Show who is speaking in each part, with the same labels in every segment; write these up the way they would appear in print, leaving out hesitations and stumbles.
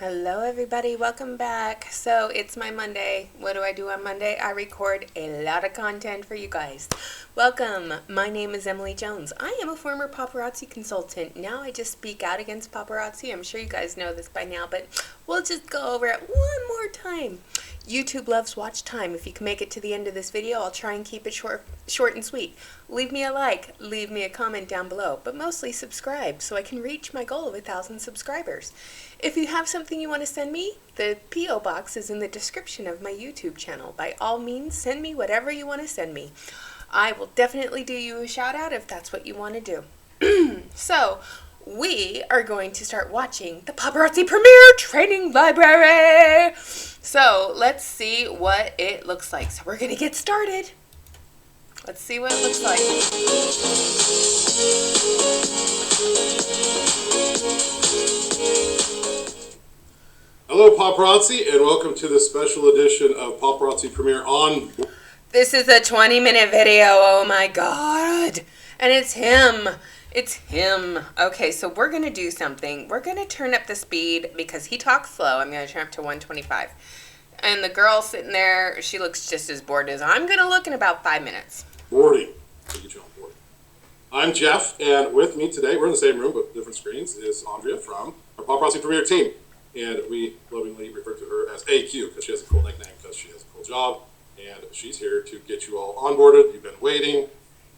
Speaker 1: Hello everybody, welcome back. So it's my Monday. What do I do on Monday? I record a lot of content for you guys. Welcome. My name is Emily Jones. I am a former paparazzi consultant. Now I just speak out against paparazzi. I'm sure you guys know this by now, but we'll just go over it one more time. YouTube loves watch time. If you can make it to the end of this video, I'll try and keep it short and sweet. Leave me a like, leave me a comment down below, but mostly subscribe so I can reach my goal of 1,000 subscribers. If you have something you want to send me, the P.O. box is in the description of my YouTube channel. By all means, send me whatever you want to send me. I will definitely do you a shout out if that's what you want to do. So, we are going to start watching the Paparazzi Premiere Training Library. So, let's see what it looks like. So, we're going to get started. Let's see what it looks like.
Speaker 2: Hello, paparazzi, and welcome to the special edition of Paparazzi Premiere on.
Speaker 1: This is a 20-minute video. Oh my god. And it's him. It's him. Okay, so we're going to do something. We're going to turn up the speed because he talks slow. I'm going to turn up to 125. And the girl sitting there, she looks just as bored as I'm going to look in about 5 minutes.
Speaker 2: Boarding. Get you on board. I'm Jeff, and with me today, we're in the same room but different screens, is Andrea from our Paparazzi Premiere team. And we lovingly refer to her as AQ because she has a cool nickname, because she has a cool job. And she's here to get you all onboarded. You've been waiting.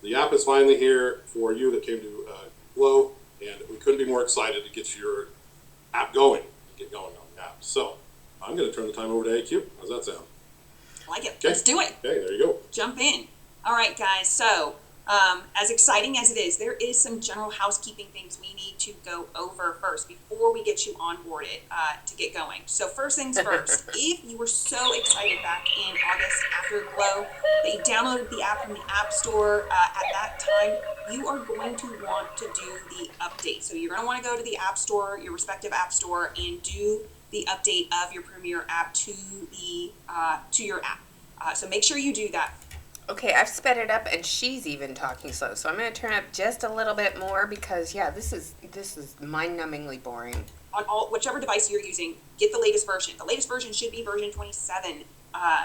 Speaker 2: The app is finally here for you that came to Glow. And we couldn't be more excited to get your app going and get going on the app. So I'm going to turn the time over to AQ. How's that sound?
Speaker 3: I like it.
Speaker 2: Okay.
Speaker 3: Let's do it.
Speaker 2: Okay, there you go.
Speaker 3: Jump in. All right, guys. So, as exciting as it is, there is some general housekeeping things we need to go over first before we get you onboarded to get going. So, first things first, if you were so excited back in August after Glow that you downloaded the app from the App Store at that time, you are going to want to do the update. So, you're going to want to go to the App Store, your respective App Store, and do the update of your Premiere app to your app. So make sure you do that.
Speaker 1: Okay, I've sped it up and she's even talking slow. So I'm going to turn up just a little bit more because, yeah, this is mind-numbingly boring.
Speaker 3: On whichever device you're using, get the latest version. The latest version should be version 27.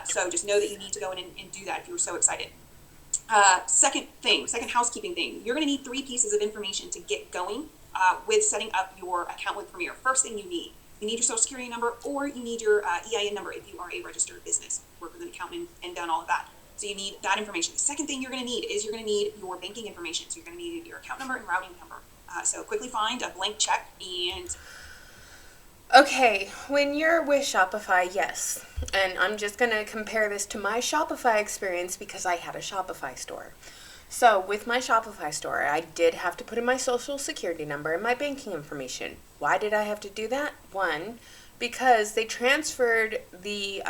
Speaker 3: So just know that you need to go in and do that if you were so excited. Second housekeeping thing. You're going to need 3 pieces of information to get going with setting up your account with Premiere. First thing you need your social security number, or you need your EIN number if you are a registered business, work with an accountant and done all of that. So you need that information. The second thing you're going to need is your banking information. So you're going to need your account number and routing number. So quickly find a blank check and...
Speaker 1: Okay, when you're with Shopify, yes. And I'm just going to compare this to my Shopify experience because I had a Shopify store. So with my Shopify store, I did have to put in my social security number and my banking information. Why did I have to do that? One, because they transferred the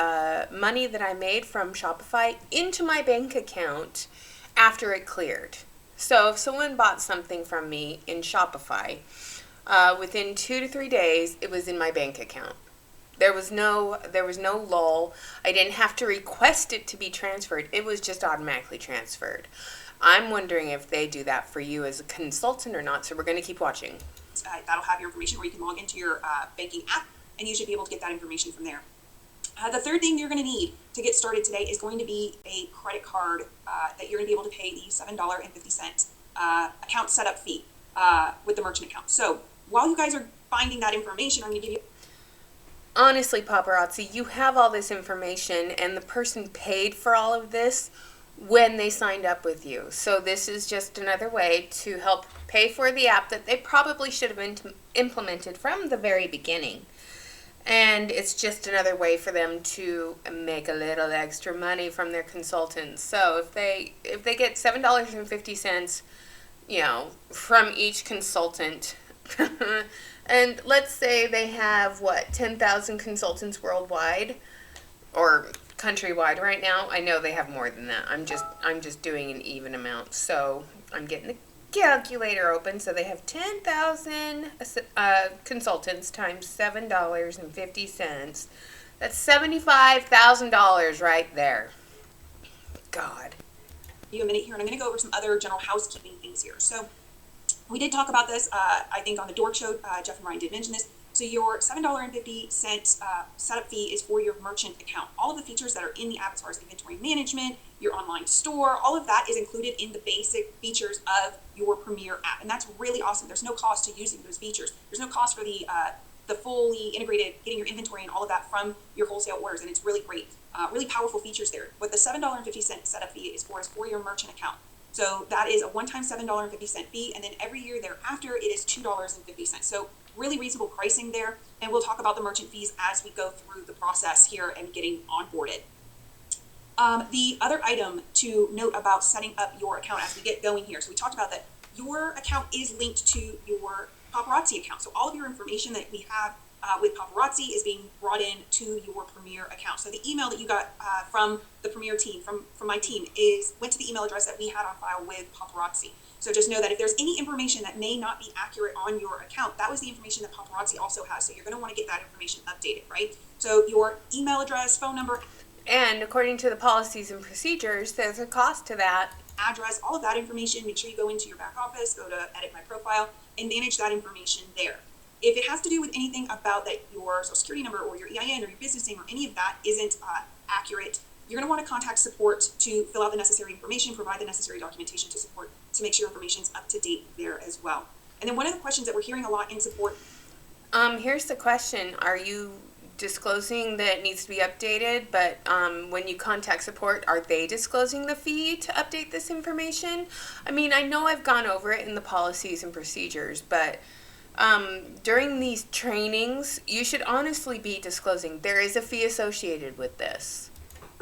Speaker 1: money that I made from Shopify into my bank account after it cleared. So if someone bought something from me in Shopify, within 2 to 3 days, it was in my bank account. There was no lull. I didn't have to request it to be transferred. It was just automatically transferred. I'm wondering if they do that for you as a consultant or not, so we're going to keep watching.
Speaker 3: That'll have your information where you can log into your banking app, and you should be able to get that information from there. The third thing you're going to need to get started today is going to be a credit card that you're going to be able to pay the $7.50 account setup fee with the merchant account. So while you guys are finding that information, I'm going to give you...
Speaker 1: Honestly, paparazzi, you have all this information, and the person paid for all of this when they signed up with you. So this is just another way to help pay for the app that they probably should have implemented from the very beginning. And it's just another way for them to make a little extra money from their consultants. So if they get $7.50, from each consultant, and let's say they have 10,000 consultants worldwide or countrywide right now. I know they have more than that. I'm just doing an even amount. So I'm getting the calculator open. So they have 10,000 consultants times $7.50. That's $75,000 right there. God.
Speaker 3: You a minute here, and I'm going to go over some other general housekeeping things here. So we did talk about this, I think, on the Dork Show. Jeff and Ryan did mention this. So your $7.50 setup fee is for your merchant account. All of the features that are in the app as far as inventory management, your online store, all of that is included in the basic features of your Premier app. And that's really awesome. There's no cost to using those features. There's no cost for the fully integrated, getting your inventory and all of that from your wholesale orders. And it's really great, really powerful features there. What the $7.50 setup fee is for your merchant account. So that is a one-time $7.50 fee. And then every year thereafter, it is $2.50. So really reasonable pricing there. And we'll talk about the merchant fees as we go through the process here and getting onboarded. The other item to note about setting up your account as we get going here. So we talked about that your account is linked to your Paparazzi account. So all of your information that we have with Paparazzi is being brought in to your Premier account. So the email that you got from the Premier team, from my team, went to the email address that we had on file with Paparazzi. So just know that if there's any information that may not be accurate on your account, that was the information that Paparazzi also has. So you're going to want to get that information updated, right? So your email address, phone number,
Speaker 1: And according to the policies and procedures, there's a cost to that.
Speaker 3: address, all of that information, make sure you go into your back office, go to edit my profile, and manage that information there. If it has to do with anything about that your social security number or your EIN or your business name or any of that isn't accurate, you're going to want to contact support to fill out the necessary information, provide the necessary documentation to support to make sure information's up to date there as well. And then one of the questions that we're hearing a lot in support.
Speaker 1: Here's the question. Are you disclosing that it needs to be updated, but when you contact support, are they disclosing the fee to update this information? I mean, I know I've gone over it in the policies and procedures, but during these trainings, you should honestly be disclosing there is a fee associated with this.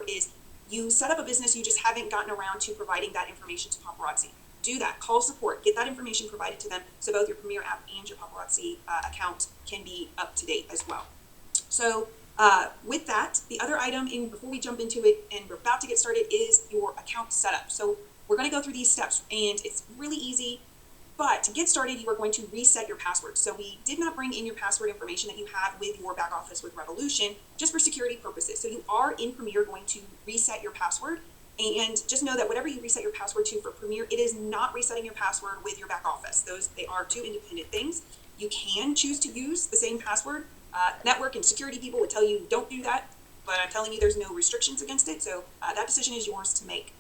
Speaker 3: Is you set up a business, you just haven't gotten around to providing that information to Paparazzi. Do that. Call support. Get that information provided to them so both your Premier app and your Paparazzi account can be up to date as well. So with that, the other item, before we jump into it and we're about to get started, is your account setup. So we're going to go through these steps, and it's really easy. But to get started, you are going to reset your password. So we did not bring in your password information that you have with your back office with Revolution, just for security purposes. So you are in Premier going to reset your password. And just know that whatever you reset your password to for Premier, it is not resetting your password with your back office. They are two independent things. You can choose to use the same password. Network and security people would tell you don't do that, but I'm telling you there's no restrictions against it. So that decision is yours to make.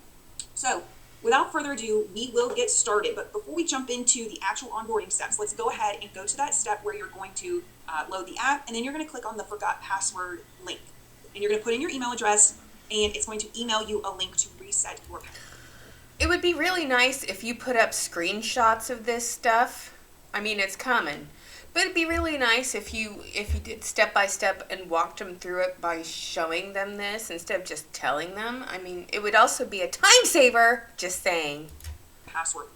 Speaker 3: So without further ado, we will get started. But before we jump into the actual onboarding steps, let's go ahead and go to that step where you're going to load the app, and then you're going to click on the forgot password link. And you're going to put in your email address, and it's going to email you a link to reset your password.
Speaker 1: It would be really nice if you put up screenshots of this stuff. I mean, it's common. But it'd be really nice if you did step by step and walked them through it by showing them this instead of just telling them. I mean, it would also be a time saver, just saying.
Speaker 3: Password.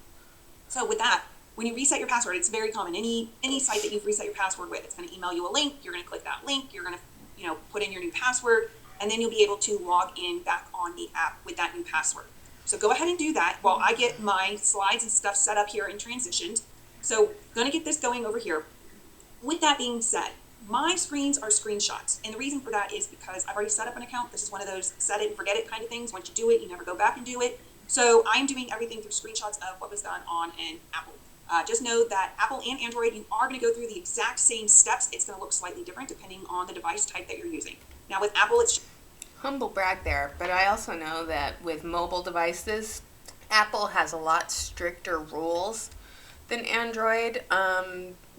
Speaker 3: So with that, when you reset your password, it's very common. Any site that you've reset your password with, it's going to email you a link. You're going to click that link. You're going to put in your new password, and then you'll be able to log in back on the app with that new password. So go ahead and do that while I get my slides and stuff set up here and transitioned. So going to get this going over here. With that being said, my screens are screenshots. And the reason for that is because I've already set up an account. This is one of those set it and forget it kind of things. Once you do it, you never go back and do it. So I'm doing everything through screenshots of what was done on an Apple. Just know that Apple and Android, you are going to go through the exact same steps. It's going to look slightly different depending on the device type that you're using. Now with Apple, it's...
Speaker 1: Humble brag there, but I also know that with mobile devices, Apple has a lot stricter rules than Android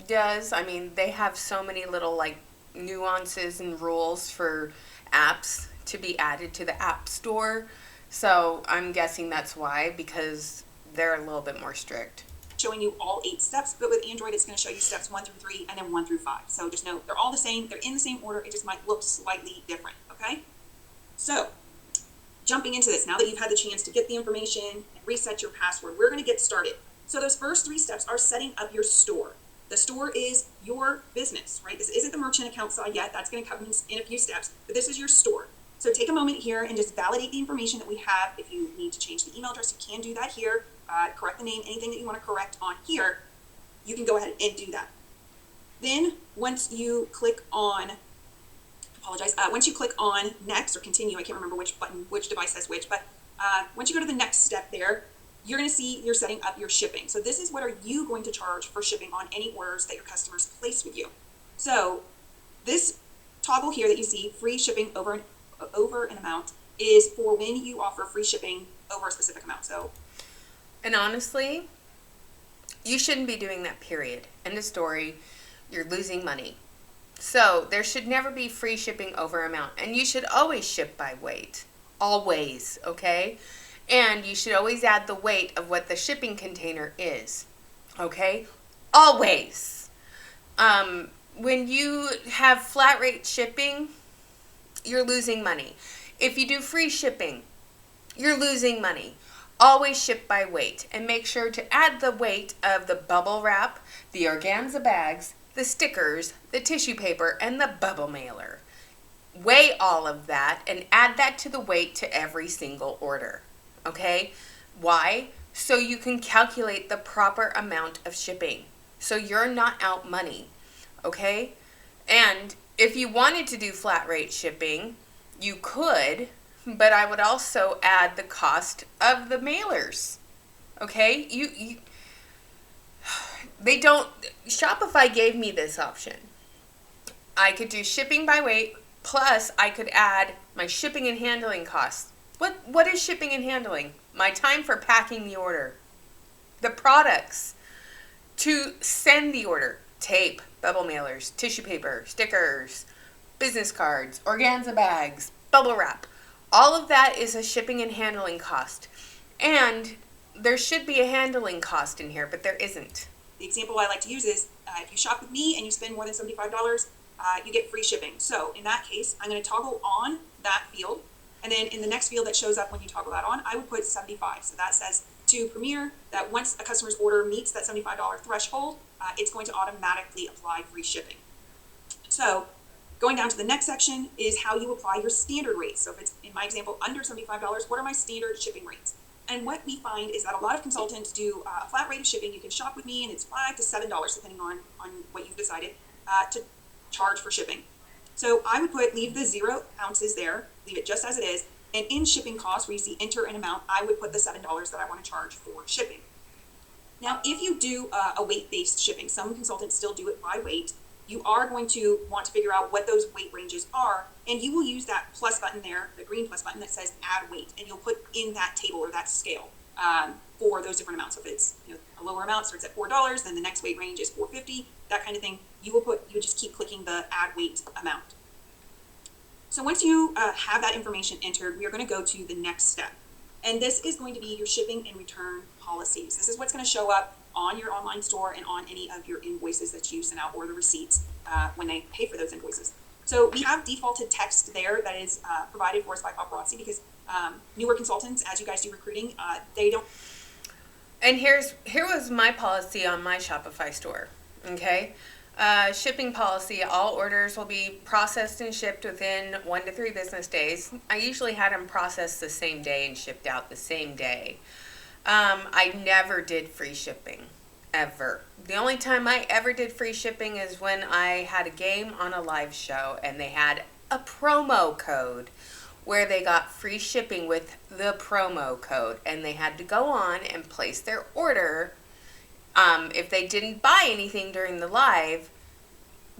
Speaker 1: does. I mean, they have so many little nuances and rules for apps to be added to the App Store. So I'm guessing that's why, because they're a little bit more strict.
Speaker 3: Showing you all 8 steps, but with Android, it's going to show you steps 1 through 3 and then 1 through 5. So just know they're all the same. They're in the same order. It just might look slightly different. Okay. So jumping into this, now that you've had the chance to get the information and reset your password, we're going to get started. So those first 3 steps are setting up your store. The store is your business, right? This isn't the merchant account side yet. That's going to come in a few steps, but this is your store. So take a moment here and just validate the information that we have. If you need to change the email address, you can do that here. Correct the name, anything that you want to correct on here, you can go ahead and do that. Then once you click on, once you click on next or continue, I can't remember which button, which device says which, but once you go to the next step there, you're going to see you're setting up your shipping. So this is what are you going to charge for shipping on any orders that your customers place with you. So this toggle here that you see, free shipping over an amount, is for when you offer free shipping over a specific amount. So,
Speaker 1: And honestly, you shouldn't be doing that, period. End of story. You're losing money. So there should never be free shipping over amount. And you should always ship by weight. Always, okay? And you should always add the weight of what the shipping container is. Okay? Always. When you have flat rate shipping, you're losing money. If you do free shipping, you're losing money. Always ship by weight, and make sure to add the weight of the bubble wrap, the organza bags, the stickers, the tissue paper, and the bubble mailer. Weigh all of that and add that to the weight to every single order. Okay? Why? So you can calculate the proper amount of shipping. So you're not out money. Okay? And if you wanted to do flat rate shipping, you could, but I would also add the cost of the mailers. Okay? They don't, Shopify gave me this option. I could do shipping by weight, plus I could add my shipping and handling costs. What is shipping and handling? My time for packing the order. The products to send the order. Tape, bubble mailers, tissue paper, stickers, business cards, organza bags, bubble wrap. All of that is a shipping and handling cost. And there should be a handling cost in here, but there isn't.
Speaker 3: the example I like to use is if you shop with me and you spend more than $75, you get free shipping. So in that case, I'm going to toggle on that field. And then in the next field that shows up when you toggle that on, I would put 75. So that says to Premier that once a customer's order meets that $75 threshold, it's going to automatically apply free shipping. So going down to the next section is how you apply your standard rates. So if it's, in my example, under $75, what are my standard shipping rates? And what we find is that a lot of consultants do a flat rate of shipping. You can shop with me and it's $5 to $7, depending on what you've decided to charge for shipping. So I would leave the 0 ounces there, leave it just as it is. And in shipping costs, where you see enter an amount, I would put the $7 that I want to charge for shipping. Now, if you do a weight-based shipping, some consultants still do it by weight, you are going to want to figure out what those weight ranges are, and you will use that plus button there, the green plus button that says add weight, and you'll put in that table or that scale for those different amounts. So if it's a lower amount starts at $4, then the next weight range is $4.50, that kind of thing. You would just keep clicking the add weight amount. So once you have that information entered, we are going to go to the next step. And this is going to be your shipping and return policies. This is what's going to show up on your online store and on any of your invoices that you send out or the receipts when they pay for those invoices. So we have defaulted text there that is provided for us by Paparazzi because newer consultants, as you guys do recruiting, they don't.
Speaker 1: And here was my policy on my Shopify store, okay? Shipping policy, all orders will be processed and shipped within 1 to 3 business days. I usually had them processed the same day and shipped out the same day. I never did free shipping, ever. The only time I ever did free shipping is when I had a game on a live show and they had a promo code where they got free shipping with the promo code, and they had to go on and place their order. If they didn't buy anything during the live,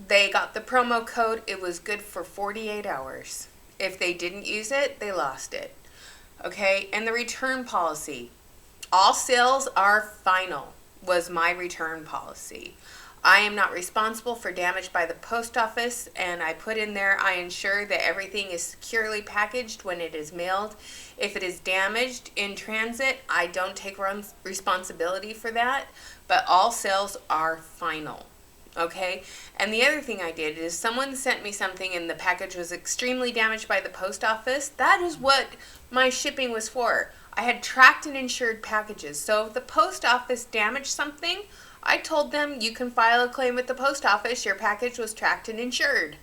Speaker 1: they got the promo code. It was good for 48 hours. If they didn't use it, they lost it. Okay, and the return policy. All sales are final was my return policy. I am not responsible for damage by the post office, and I put in there, I ensure that everything is securely packaged when it is mailed. If it is damaged in transit, I don't take responsibility for that, but all sales are final. Okay? And the other thing I did is someone sent me something and the package was extremely damaged by the post office. That is what my shipping was for. I had tracked and insured packages. So if the post office damaged something, I told them you can file a claim with the post office. Your package was tracked and insured.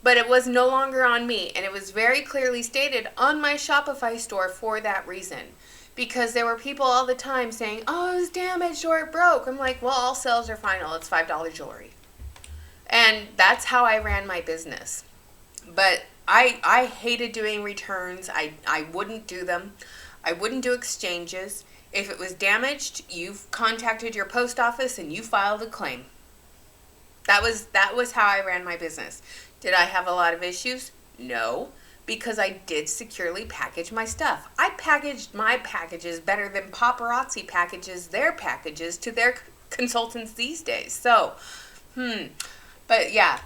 Speaker 1: But it was no longer on me. And it was very clearly stated on my Shopify store for that reason. Because there were people all the time saying, oh, it was damaged or it broke. I'm like, well, all sales are final. It's $5 jewelry. And that's how I ran my business. But I hated doing returns. I wouldn't do them. I wouldn't do exchanges. If it was damaged, you've contacted your post office and you filed a claim. That was how I ran my business. Did I have a lot of issues? No, because I did securely package my stuff. I packaged my packages better than paparazzi packages their packages to their consultants these days. So, but yeah,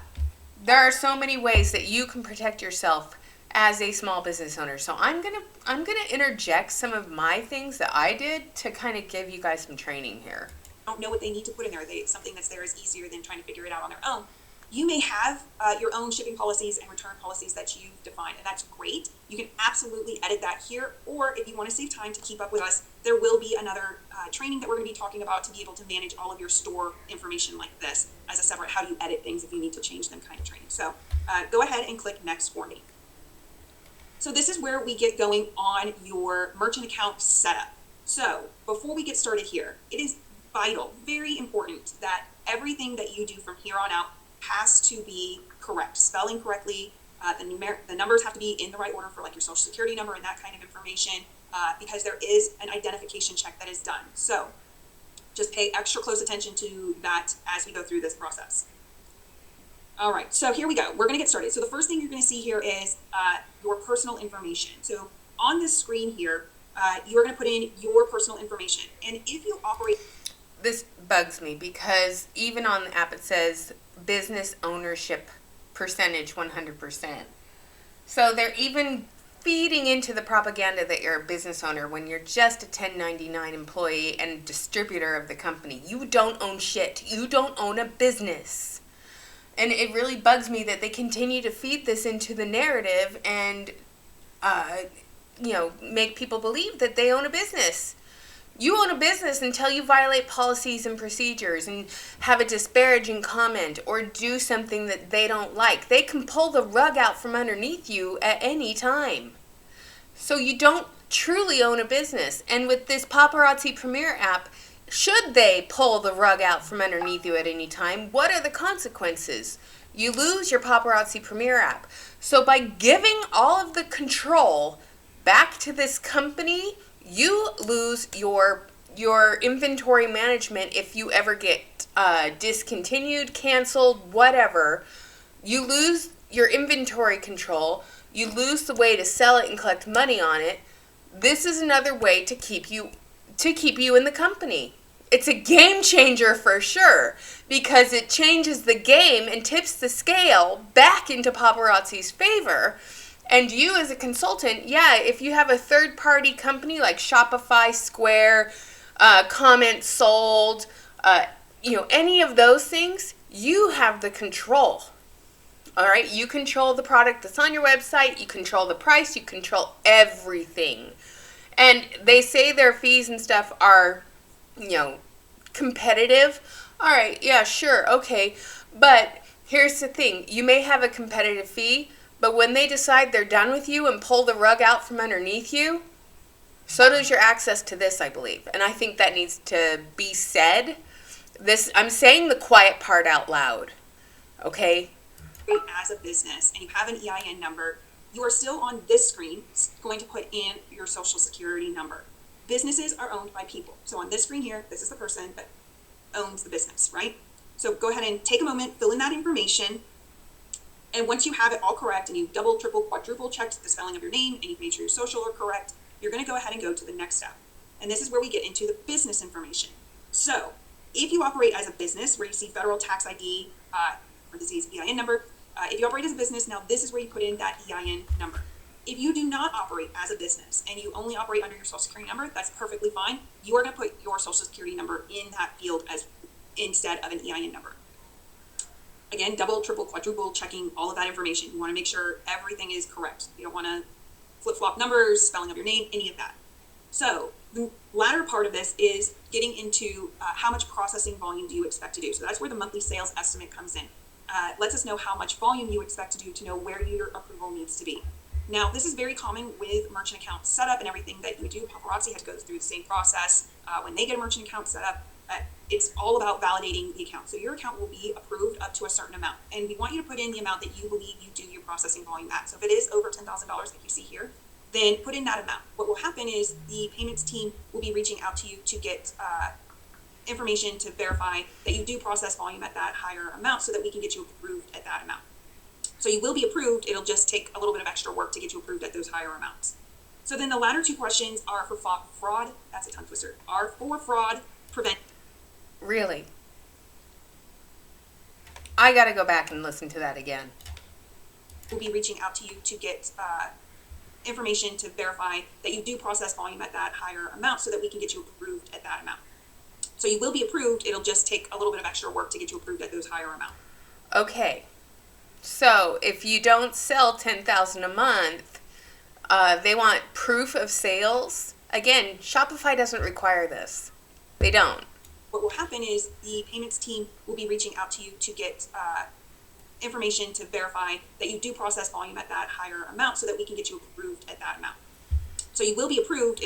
Speaker 1: there are so many ways that you can protect yourself as a small business owner. So I'm gonna interject some of my things that I did to kind of give you guys some training here.
Speaker 3: Don't know what they need to put in there. Something that's there is easier than trying to figure it out on their own. You may have your own shipping policies and return policies that you've defined, and that's great. You can absolutely edit that here, or if you want to save time to keep up with us, there will be another training that we're going to be talking about to be able to manage all of your store information like this as a separate how do you edit things if you need to change them kind of training. So go ahead and click next for me. So this is where we get going on your merchant account setup. So before we get started here, it is vital, very important that everything that you do from here on out has to be correct, spelling correctly. The numbers have to be in the right order for like your social security number and that kind of information, because there is an identification check that is done. So just pay extra close attention to that as we go through this process. All right, so here we go. We're going to get started. So the first thing you're going to see here is your personal information. So on this screen here, you're going to put in your personal information. And if you operate...
Speaker 1: This bugs me because even on the app it says business ownership percentage 100%. So they're even feeding into the propaganda that you're a business owner when you're just a 1099 employee and distributor of the company. You don't own shit. You don't own a business. And it really bugs me that they continue to feed this into the narrative and, make people believe that they own a business. You own a business until you violate policies and procedures and have a disparaging comment or do something that they don't like. They can pull the rug out from underneath you at any time. So you don't truly own a business. And with this Paparazzi Premier app, should they pull the rug out from underneath you at any time, what are the consequences? You lose your Paparazzi Premier app. So by giving all of the control back to this company, you lose your inventory management if you ever get discontinued, canceled, whatever. You lose your inventory control. You lose the way to sell it and collect money on it. This is another way to keep you in the company. It's a game changer for sure because it changes the game and tips the scale back into paparazzi's favor. And you as a consultant, if you have a third-party company like Shopify, Square, Comment Sold, any of those things, you have the control. All right? You control the product that's on your website. You control the price. You control everything. And they say their fees and stuff are, competitive. All right, yeah, sure, okay. But here's the thing. You may have a competitive fee, but when they decide they're done with you and pull the rug out from underneath you, so does your access to this, I believe. And I think that needs to be said. I'm saying the quiet part out loud, okay?
Speaker 3: As a business and you have an EIN number, you are still on this screen going to put in your social security number. Businesses are owned by people. So on this screen here, this is the person that owns the business, right? So go ahead and take a moment, fill in that information. And once you have it all correct and you double, triple, quadruple checked the spelling of your name and you've made sure your social are correct, you're going to go ahead and go to the next step. And this is where we get into the business information. So if you operate as a business where you see federal tax ID, parentheses, EIN number, if you operate as a business, now this is where you put in that EIN number. If you do not operate as a business and you only operate under your social security number, that's perfectly fine. You are going to put your social security number in that field as instead of an EIN number. Again, double, triple, quadruple checking all of that information. You want to make sure everything is correct. You don't want to flip-flop numbers, spelling of your name, any of that. So the latter part of this is getting into how much processing volume do you expect to do. So that's where the monthly sales estimate comes in. Lets us know how much volume you expect to do to know where your approval needs to be. Now, this is very common with merchant account setup and everything that you do. Paparazzi has to go through the same process when they get a merchant account set up. It's all about validating the account. So your account will be approved up to a certain amount. And we want you to put in the amount that you believe you do your processing volume at. So if it is over $10,000 like you see here, then put in that amount. What will happen is the payments team will be reaching out to you to get information to verify that you do process volume at that higher amount so that we can get you approved at that amount. So you will be approved. It'll just take a little bit of extra work to get you approved at those higher amounts. So then the latter two questions are for fraud. That's a tongue twister. Are for fraud prevent.
Speaker 1: Really? I got to go back and listen to that again.
Speaker 3: We'll be reaching out to you to get information to verify that you do process volume at that higher amount so that we can get you approved at that amount. So you will be approved. It'll just take a little bit of extra work to get you approved at those higher amounts.
Speaker 1: Okay. So if you don't sell 10,000 a month, they want proof of sales. Again, Shopify doesn't require this. They don't.
Speaker 3: What will happen is the payments team will be reaching out to you to get information to verify that you do process volume at that higher amount so that we can get you approved at that amount. So you will be approved.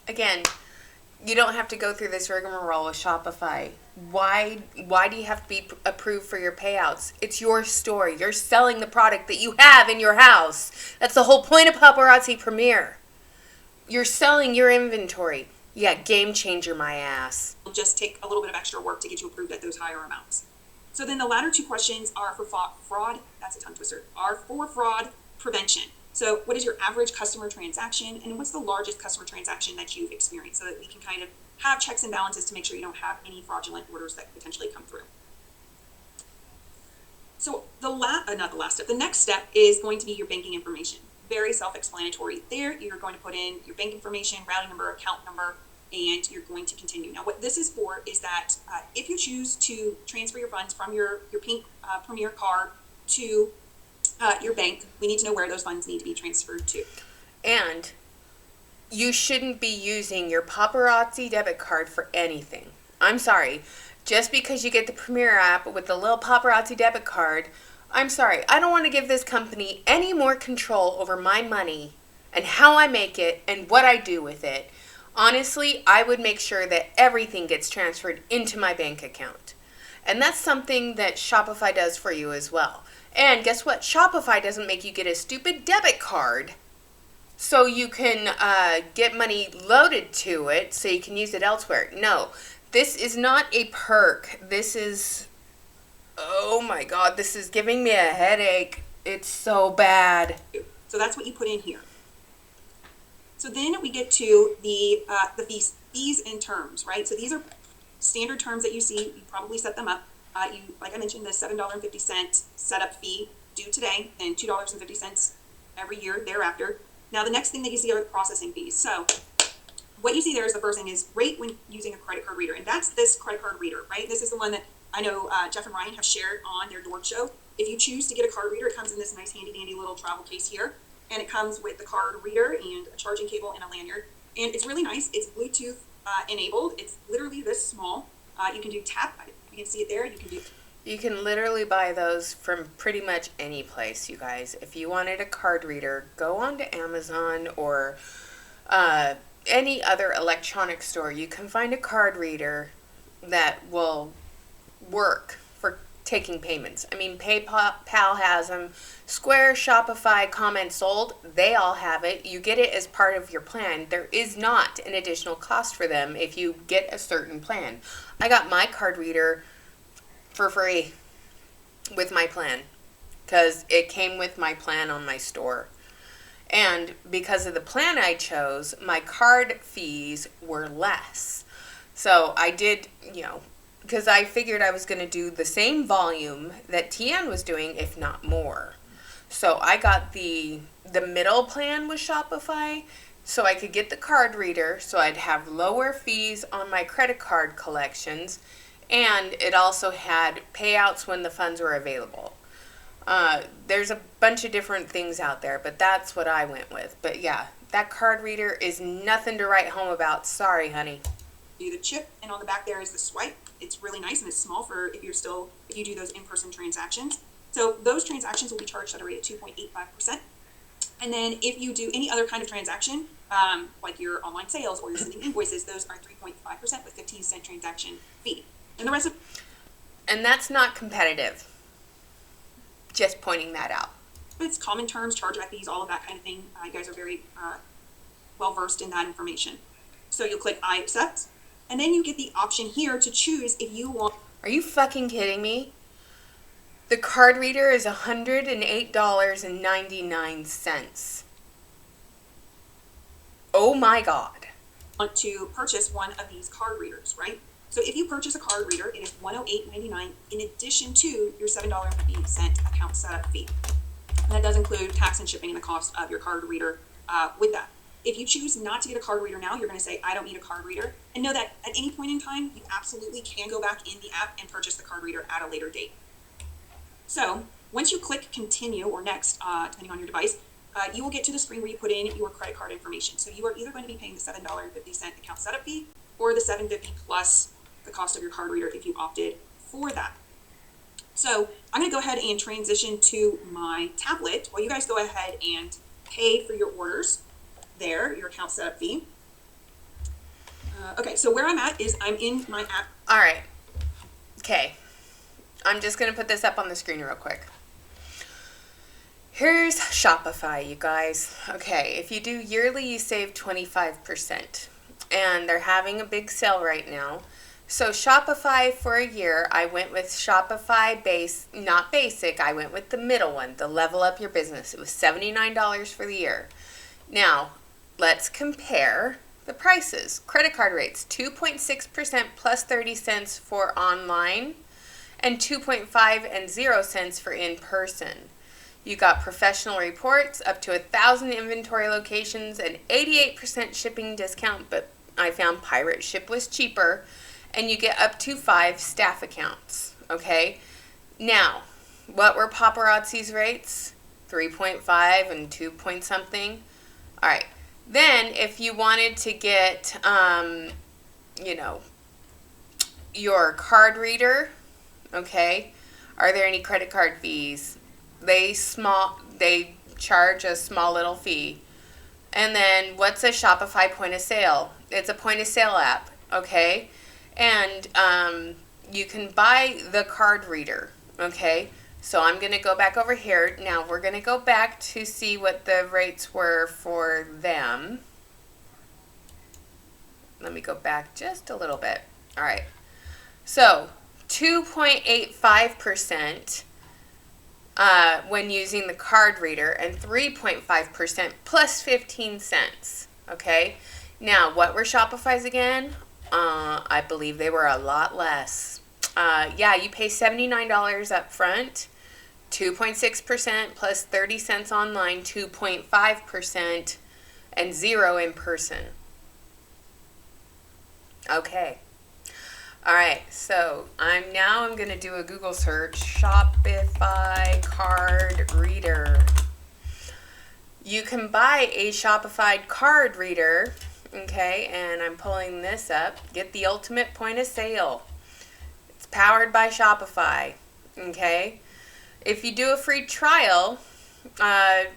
Speaker 1: Again, you don't have to go through this rigmarole with Shopify. Why do you have to be approved for your payouts? It's your store. You're selling the product that you have in your house. That's the whole point of Paparazzi Premier. You're selling your inventory. Yeah, game changer, my ass.
Speaker 3: It'll just take a little bit of extra work to get you approved at those higher amounts. So then the latter two questions are for fraud. That's a tongue twister. Are for fraud prevention. So what is your average customer transaction, and what's the largest customer transaction that you've experienced, so that we can kind of have checks and balances to make sure you don't have any fraudulent orders that potentially come through. So the next step is going to be your banking information. Very self-explanatory. There, you're going to put in your bank information, routing number, account number, and you're going to continue. Now, what this is for is that if you choose to transfer your funds from your pink Premier card to your bank, we need to know where those funds need to be transferred to.
Speaker 1: And you shouldn't be using your Paparazzi debit card for anything. I'm sorry. Just because you get the Premier app with the little Paparazzi debit card, I'm sorry. I don't want to give this company any more control over my money and how I make it and what I do with it. Honestly, I would make sure that everything gets transferred into my bank account. And that's something that Shopify does for you as well. And guess what? Shopify doesn't make you get a stupid debit card so you can get money loaded to it so you can use it elsewhere. No, this is not a perk. This is, oh my God, this is giving me a headache. It's so bad.
Speaker 3: So that's what you put in here. So then we get to the fees and terms, right? So these are standard terms that you see. You probably set them up. Like I mentioned, the $7.50 setup fee due today, and $2.50 every year thereafter. Now, the next thing that you see are processing fees. So what you see there is the first thing is rate when using a credit card reader. And that's this credit card reader, right? This is the one that I know Jeff and Ryan have shared on their Dord show. If you choose to get a card reader, it comes in this nice handy dandy little travel case here. And it comes with the card reader and a charging cable and a lanyard. And it's really nice. It's Bluetooth enabled. It's literally this small. You can do tap. You can see it there.
Speaker 1: You can literally buy those from pretty much any place, you guys. If you wanted a card reader, go on to Amazon or any other electronic store. You can find a card reader that will work for taking payments. I mean, PayPal has them. Square, Shopify, Comment Sold, they all have it. You get it as part of your plan. There is not an additional cost for them if you get a certain plan. I got my card reader for free with my plan because it came with my plan on my store. And because of the plan I chose, my card fees were less. So I did, because I figured I was going to do the same volume that Tian was doing, if not more. So I got the middle plan with Shopify so I could get the card reader so I'd have lower fees on my credit card collections, and it also had payouts when the funds were available. There's a bunch of different things out there, but that's what I went with. But yeah, that card reader is nothing to write home about. Sorry, honey.
Speaker 3: Do the chip, and on the back there is the swipe. It's really nice, and it's small for if you do those in-person transactions. So those transactions will be charged at a rate of 2.85%. And then if you do any other kind of transaction, like your online sales or you're sending invoices, those are 3.5% with 15-cent transaction fee. And the rest of...
Speaker 1: And that's not competitive. Just pointing that out.
Speaker 3: It's common terms, chargeback fees, all of that kind of thing. You guys are very well-versed in that information. So you'll click I accept, and then you get the option here to choose if you want.
Speaker 1: Are you fucking kidding me? The card reader is $108.99. Oh my God.
Speaker 3: Want to purchase one of these card readers, right? So if you purchase a card reader, it is $108.99 in addition to your $7.50 account setup fee. And that does include tax and shipping and the cost of your card reader with that. If you choose not to get a card reader now, you're going to say, I don't need a card reader. And know that at any point in time, you absolutely can go back in the app and purchase the card reader at a later date. So once you click continue or next, depending on your device, you will get to the screen where you put in your credit card information. So you are either going to be paying the $7.50 account setup fee or the $7.50 plus the cost of your card reader if you opted for that. So I'm going to go ahead and transition to my tablet while you guys go ahead and pay for your orders there, your account setup fee. Okay, so where I'm at is I'm in my app.
Speaker 1: All right. Okay. I'm just going to put this up on the screen real quick. Here's Shopify, you guys. Okay, if you do yearly, you save 25%. And they're having a big sale right now. So Shopify for a year, I went with Shopify not basic, I went with the middle one, the level up your business. It was $79 for the year. Now, let's compare the prices. Credit card rates, 2.6% plus 30 cents for online and 2.5 and 0 cents for in-person. You got professional reports, up to 1,000 inventory locations, and 88% shipping discount, but I found Pirate Ship was cheaper, and you get up to 5 staff accounts, okay? Now, what were paparazzi's rates? 3.5 and 2 point something. All right. Then, if you wanted to get, your card reader, okay, are there any credit card fees? They charge a small little fee. And then what's a Shopify point of sale? It's a point of sale app, okay? And you can buy the card reader, okay? So I'm going to go back over here. Now we're going to go back to see what the rates were for them. Let me go back just a little bit. All right. So 2.85% when using the card reader and 3.5% plus 15 cents. Okay. Now, what were Shopify's again? I believe they were a lot less. Yeah, you pay $79 up front, 2.6% plus 30 cents online, 2.5%, and 0 in person. Okay. All right, so I'm going to do a Google search, Shopify card reader. You can buy a Shopify card reader, okay, and I'm pulling this up. Get the ultimate point of sale. It's powered by Shopify, okay. If you do a free trial and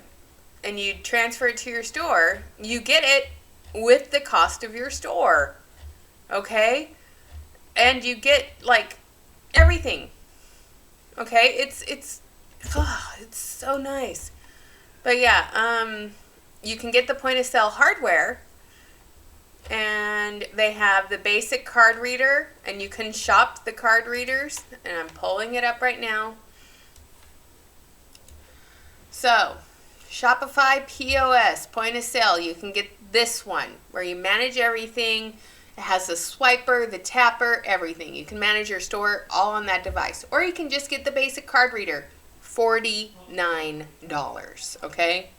Speaker 1: you transfer it to your store, you get it with the cost of your store, okay. And you get like everything. Okay? It's so nice. But yeah, you can get the point of sale hardware, and they have the basic card reader, and you can shop the card readers, and I'm pulling it up right now. So, Shopify POS, point of sale, you can get this one where you manage everything. It has the swiper, the tapper, everything. You can manage your store all on that device. Or you can just get the basic card reader, $49, okay?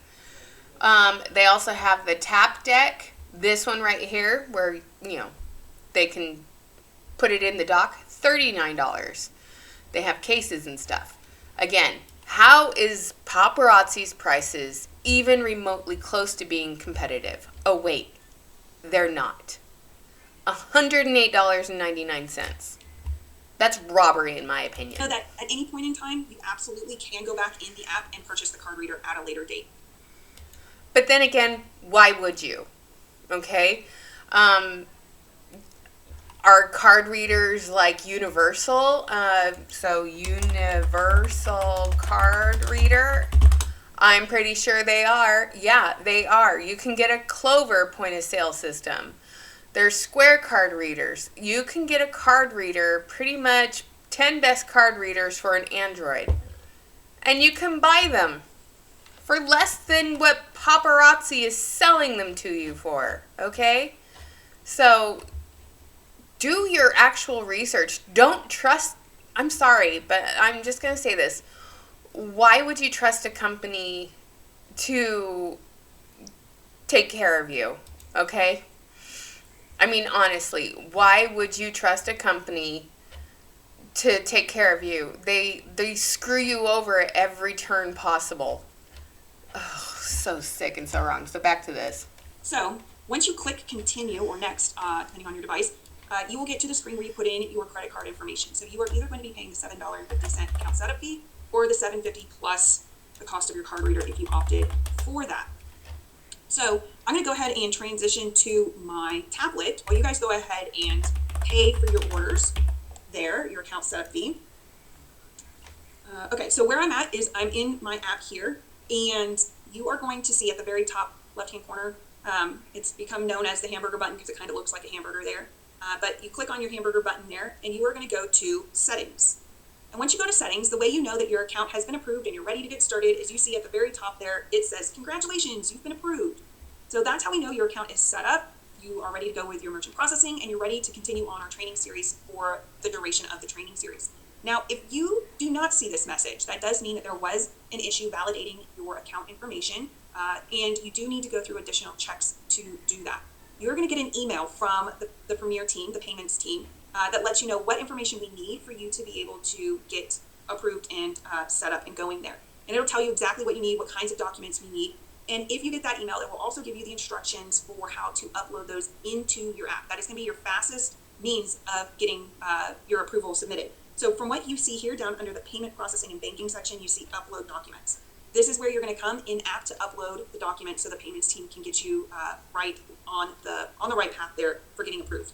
Speaker 1: They also have the tap deck, this one right here, where, they can put it in the dock, $39. They have cases and stuff. Again, how is paparazzi's prices even remotely close to being competitive? Oh, wait, they're not. $108.99. That's robbery, in my opinion.
Speaker 3: Know that at any point in time, you absolutely can go back in the app and purchase the card reader at a later date.
Speaker 1: But then again, why would you? Okay? Are card readers like universal? So universal card reader? I'm pretty sure they are. Yeah, they are. You can get a Clover point of sale system. There's Square card readers. You can get a card reader, pretty much 10 best card readers for an Android. And you can buy them for less than what Paparazzi is selling them to you for, okay? So do your actual research. Don't trust, I'm sorry, but I'm just going to say this. Why would you trust a company to take care of you, okay? I mean, honestly, why would you trust a company to take care of you? They screw you over at every turn possible. Oh, so sick and so wrong. So back to this.
Speaker 3: So once you click continue or next, depending on your device, you will get to the screen where you put in your credit card information. So you are either going to be paying the $7.50 account setup fee or the $7.50 plus the cost of your card reader if you opted for that. So I'm going to go ahead and transition to my tablet while you guys go ahead and pay for your orders there, your account setup fee. Okay, so where I'm at is I'm in my app here, and you are going to see at the very top left-hand corner, it's become known as the hamburger button because it kind of looks like a hamburger there. But you click on your hamburger button there, and you are going to go to settings. And once you go to settings, the way you know that your account has been approved and you're ready to get started is you see at the very top there, it says, congratulations, you've been approved. So that's how we know your account is set up. You are ready to go with your merchant processing, and you're ready to continue on our training series for the duration of the training series. Now, if you do not see this message, that does mean that there was an issue validating your account information, and you do need to go through additional checks to do that. You're going to get an email from the Premier team, the payments team, that lets you know what information we need for you to be able to get approved and set up and going there. And it'll tell you exactly what you need, what kinds of documents we need. And if you get that email, it will also give you the instructions for how to upload those into your app. That is going to be your fastest means of getting your approval submitted. So from what you see here down under the payment processing and banking section, you see upload documents. This is where you're going to come in app to upload the documents so the payments team can get you right on the right path there for getting approved.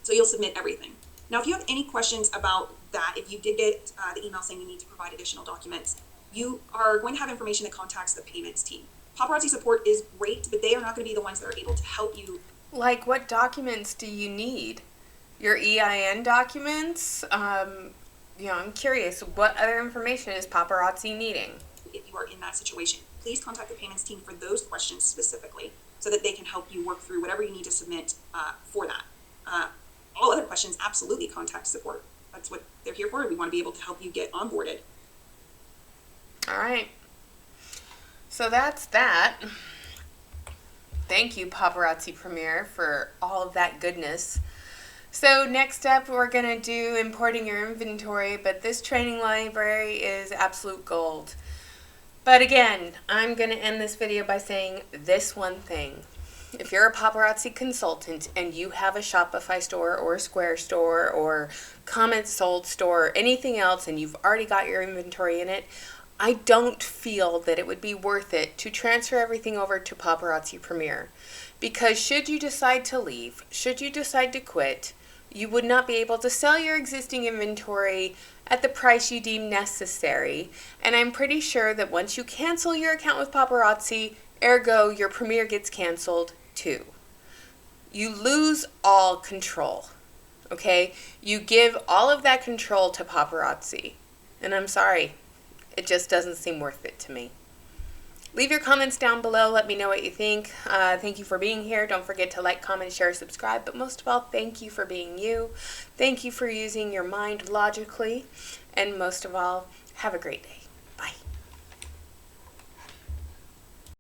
Speaker 3: So you'll submit everything. Now, if you have any questions about that, if you did get the email saying you need to provide additional documents, you are going to have information that contacts the payments team. Paparazzi support is great, but they are not going to be the ones that are able to help you.
Speaker 1: Like, what documents do you need? Your EIN documents? I'm curious. What other information is Paparazzi needing?
Speaker 3: If you are in that situation, please contact the payments team for those questions specifically so that they can help you work through whatever you need to submit for that. All other questions, absolutely contact support. That's what they're here for. We want to be able to help you get onboarded.
Speaker 1: All right. So that's that. Thank you, Paparazzi Premier, for all of that goodness. So next up, we're going to do importing your inventory, but this training library is absolute gold. But again, I'm going to end this video by saying this one thing. If you're a Paparazzi consultant and you have a Shopify store or a Square store or Comment Sold store or anything else and you've already got your inventory in it, I don't feel that it would be worth it to transfer everything over to Paparazzi Premier. Because should you decide to leave, should you decide to quit, you would not be able to sell your existing inventory at the price you deem necessary. And I'm pretty sure that once you cancel your account with Paparazzi, ergo your Premier gets canceled too. You lose all control. Okay? You give all of that control to Paparazzi. And I'm sorry. It just doesn't seem worth it to me. Leave your comments down below. Let me know what you think. Thank you for being here. Don't forget to like, comment, share, subscribe. But most of all, thank you for being you. Thank you for using your mind logically. And most of all, have a great day.